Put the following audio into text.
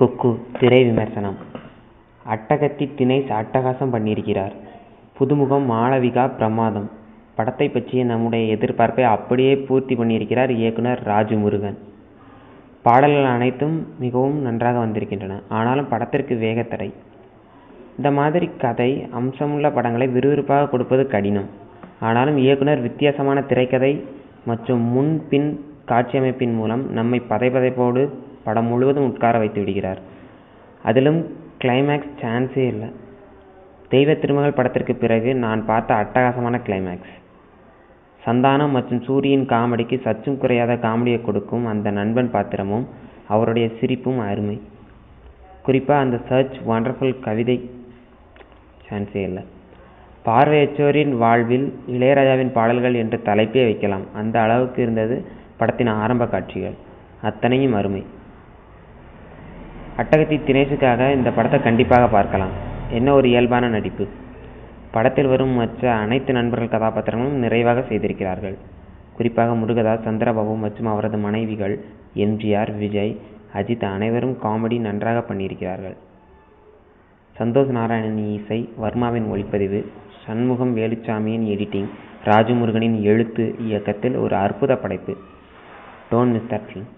குக்கு திரை விமர்சனம். அட்டகத்தி தினேஷ் அட்டகாசம் பண்ணியிருக்கிறார். புதுமுகம் மாளவிகா பிரமாதம். படத்தை பற்றிய நம்முடைய எதிர்பார்ப்பை அப்படியே பூர்த்தி பண்ணியிருக்கிறார் இயக்குனர் ராஜமுருகன். பாடல்கள் அனைத்தும் மிகவும் நன்றாக வந்திருக்கின்றன. ஆனாலும் படத்திற்கு வேகத்தடை. இந்த மாதிரி கதை அம்சமுள்ள படங்களை விறுவிறுப்பாக கொடுப்பது கடினம். ஆனாலும் இயக்குனர் வித்தியாசமான திரைக்கதை மற்றும் முன் பின் காட்சியமைப்பின் மூலம் நம்மை பதைபதைப்போடு படம் முழுவதும் உட்கார வைத்து விடுகிறார். அதிலும் கிளைமேக்ஸ் சான்ஸே இல்லை. தெய்வ திருமகள் படத்திற்கு பிறகு நான் பார்த்த அட்டகாசமான கிளைமேக்ஸ். சந்தானம் மற்றும் சூரியின் காமெடிக்கு சற்றும் குறையாத காமெடியை கொடுக்கும் அந்த நண்பன் பாத்திரமும் அவருடைய சிரிப்பும் அருமை. குறிப்பாக அந்த சர்ச் வண்டர்ஃபுல் கவிதை சான்ஸே இல்லை. பார்வையற்றோரின் வாழ்வில் இளையராஜாவின் பாடல்கள் என்று தலைப்பே வைக்கலாம். அந்த அளவுக்கு இருந்தது படத்தின் ஆரம்ப காட்சிகள். அத்தனையும் அருமை. அட்டகத்தி தினேஷுக்காக இந்த படத்தை கண்டிப்பாக பார்க்கலாம். என்ன ஒரு இயல்பான நடிப்பு. படத்தில் வரும் மற்ற அனைத்து நண்பர்கள் கதாபாத்திரங்களும் நிறைவாக செய்திருக்கிறார்கள். குறிப்பாக முருகதாஸ், சந்திரபாபு மற்றும் அவரது மனைவிகள் எம்ஜிஆர், விஜய், அஜித் அனைவரும் காமெடி நன்றாக பண்ணியிருக்கிறார்கள். சந்தோஷ் நாராயணன் இசை, வர்மாவின் ஒளிப்பதிவு, சண்முகம் வேலுச்சாமியின் எடிட்டிங், ராஜமுருகனின் எழுத்து, இயக்கத்தில் ஒரு அற்புத படைப்பு. Don't miss that film.